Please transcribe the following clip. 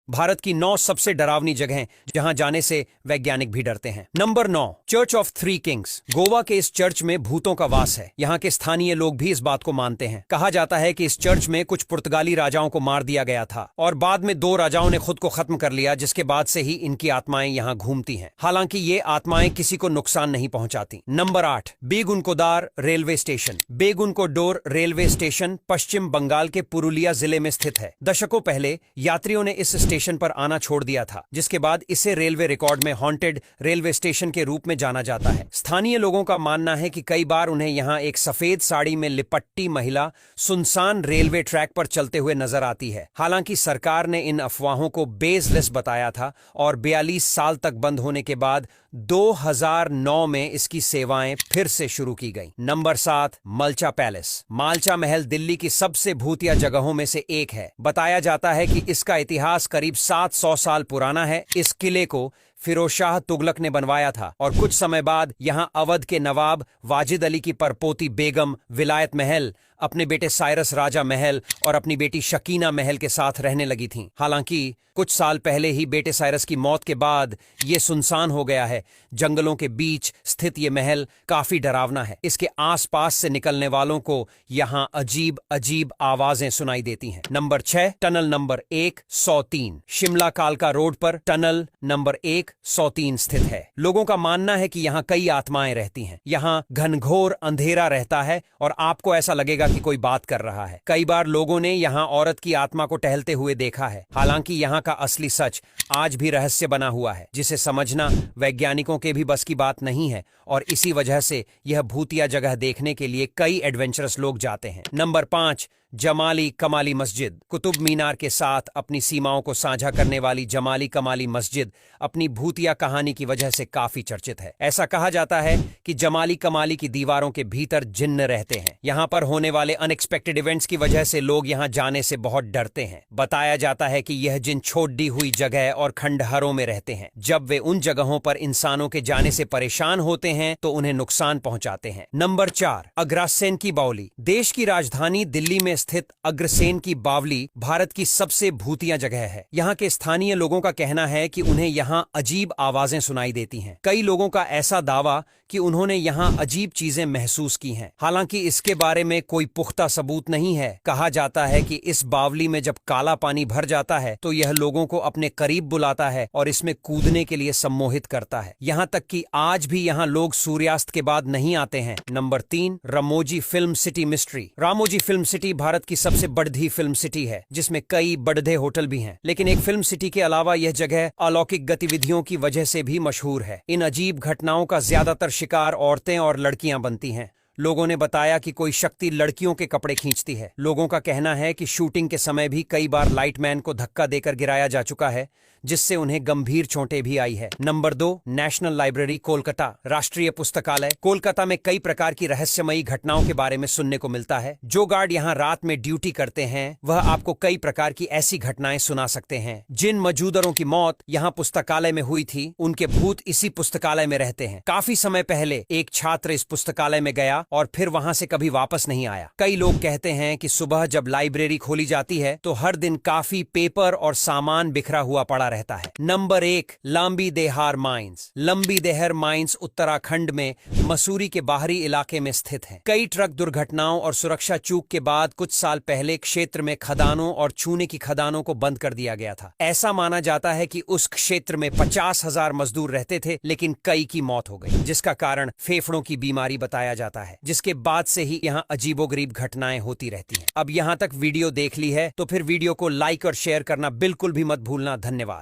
भारत की 9 सबसे डरावनी जगहें जहां जाने से वैज्ञानिक भी डरते हैं। Number 9, church of three Kings. Goa के इस चर्च में भूतों का वास है। यहाँ के स्थानीय लोग भी इस बात को मानते हैं। कहा जाता है कि इस चर्च में कुछ पुर्तगाली राजाओं को मार दिया गया था और बाद में 2 राजाओं ने खुद को खत्म कर लिया, जिसके बाद से ही इनकी आत्माएं यहाँ घूमती हैं। हालांकि ये आत्माएं किसी को नुकसान नहीं पहुंचाती। Number 8, Begunkodar railway station. Begunkodar railway station पश्चिम बंगाल के पुरुलिया जिले में स्थित है। दशकों पहले यात्रियों ने इस स्टेशन पर आना छोड़ दिया था, जिसके बाद इसे रेलवे रिकॉर्ड में हॉन्टेड रेलवे स्टेशन के रूप में जाना जाता है। स्थानीय लोगों का मानना है कि कई बार उन्हें यहाँ एक सफेद साड़ी में लिपट्टी महिला सुनसान रेलवे ट्रैक पर चलते हुए नजर आती है। हालांकि सरकार ने इन अफवाहों को बेसलेस बताया था और 42 साल तक बंद होने के बाद 2009 में इसकी सेवाएं फिर से शुरू की गई। Number 7, मलचा palace. मालचा महल दिल्ली की सबसे भूतिया जगहों में से एक है। बताया जाता है कि इसका इतिहास करीब 700 साल पुराना है। इस किले को फिरोज शाह तुगलक ने बनवाया था और कुछ समय बाद यहां अवध के नवाब वाजिद अली की परपोती बेगम विलायत महल अपने बेटे साइरस राजा महल और अपनी बेटी शकीना महल के साथ रहने लगी थीं। हालांकि कुछ साल पहले ही बेटे साइरस की मौत के बाद ये सुनसान हो गया है। जंगलों के बीच स्थित ये महल काफी डरावना है। इसके आसपास से निकलने वालों को यहाँ अजीब अजीब आवाजें सुनाई देती हैं। Number 6, tunnel number 103। शिमला कालका रोड पर टनल नंबर 103 स्थित है। लोगों का मानना है कि यहाँ कई आत्माएं रहती हैं। यहाँ घनघोर अंधेरा रहता है और आपको ऐसा लगेगा कि कोई बात कर रहा है। कई बार लोगों ने यहाँ औरत की आत्मा को टहलते हुए देखा है। हालांकि यहाँ का असली सच आज भी रहस्य बना हुआ है, जिसे समझना वैज्ञानिकों के भी बस की बात नहीं है और इसी वजह से यह भूतिया जगह देखने के लिए कई एडवेंचरस लोग जाते हैं। नंबर 5, जमाली कमाली मस्जिद। कुतुब मीनार के साथ अपनी सीमाओं को साझा करने वाली जमाली कमाली मस्जिद अपनी भूतिया कहानी की वजह से काफी चर्चित है। ऐसा कहा जाता है कि जमाली कमाली की दीवारों के भीतर जिन्न रहते हैं। यहाँ पर होने वाले अनएक्सपेक्टेड इवेंट्स की वजह से लोग यहाँ जाने से बहुत डरते हैं। बताया जाता है कि यह जिन छोड़ दी हुई जगह और खंडहरों में रहते हैं। जब वे उन जगहों पर इंसानों के जाने से परेशान होते हैं तो उन्हें नुकसान पहुंचाते हैं। नंबर 4, अग्रसेन की बावली। देश की राजधानी दिल्ली में स्थित अग्रसेन की बावली भारत की सबसे भूतिया जगह है। यहाँ के स्थानीय लोगों का कहना है कि उन्हें यहाँ अजीब आवाजें सुनाई देती हैं। कई लोगों का ऐसा दावा कि उन्होंने यहाँ अजीब चीजें महसूस की हैं। हालांकि इसके बारे में कोई पुख्ता सबूत नहीं है। कहा जाता है कि इस बावली में जब काला पानी भर जाता है तो यह लोगों को अपने करीब बुलाता है और इसमें कूदने के लिए सम्मोहित करता है। यहाँ तक कि आज भी यहाँ लोग सूर्यास्त के बाद नहीं आते हैं। Number 3, Ramoji film city mystery. Ramoji film city Bharat की सबसे बढ़धी फिल्म सिटी है, जिसमें कई बढ़धे होटल भी हैं। लेकिन एक फिल्म सिटी के अलावा यह जगह अलौकिक गतिविधियों की वजह से भी मशहूर है। इन अजीब घटनाओं का ज्यादातर शिकार औरतें और लड़कियां बनती हैं। लोगों ने बताया कि कोई शक्ति लड़कियों के कपड़े खींचती है। लोगों का कहना है कि शूटिंग के समय भी कई बार लाइटमैन को धक्का देकर गिराया जा चुका है, जिससे उन्हें गंभीर चोटें भी आई है। Number 2, national library Kolkata. राष्ट्रीय पुस्तकालय। कोलकाता में कई प्रकार की रहस्यमयी घटनाओं के बारे में सुनने को मिलता है। जो गार्ड यहाँ रात में ड्यूटी करते हैं वह आपको कई प्रकार की ऐसी घटनाएं सुना सकते हैं। जिन मौजूदरों की मौत यहाँ पुस्तकालय में हुई थी, उनके भूत इसी पुस्तकालय में रहते हैं। काफी समय पहले एक छात्र इस पुस्तकालय में गया और फिर वहां से कभी वापस नहीं आया। कई लोग कहते हैं कि सुबह जब लाइब्रेरी खोली जाती है तो हर दिन काफी पेपर और सामान बिखरा हुआ पड़ा रहता है। नंबर 1, लंबी देहार माइंस। लंबी देहर माइंस उत्तराखंड में मसूरी के बाहरी इलाके में स्थित है। कई ट्रक दुर्घटनाओं और सुरक्षा चूक के बाद कुछ साल पहले क्षेत्र में खदानों और चूने की खदानों को बंद कर दिया गया था। ऐसा माना जाता है कि उस क्षेत्र में 50,000 मजदूर रहते थे, लेकिन कई की मौत हो गई, जिसका कारण फेफड़ों की बीमारी बताया जाता है, जिसके बाद से ही यहाँ अजीबोगरीब घटनाएं होती रहती हैं। अब यहाँ तक वीडियो देख ली है तो फिर वीडियो को लाइक और शेयर करना बिल्कुल भी मत भूलना। धन्यवाद।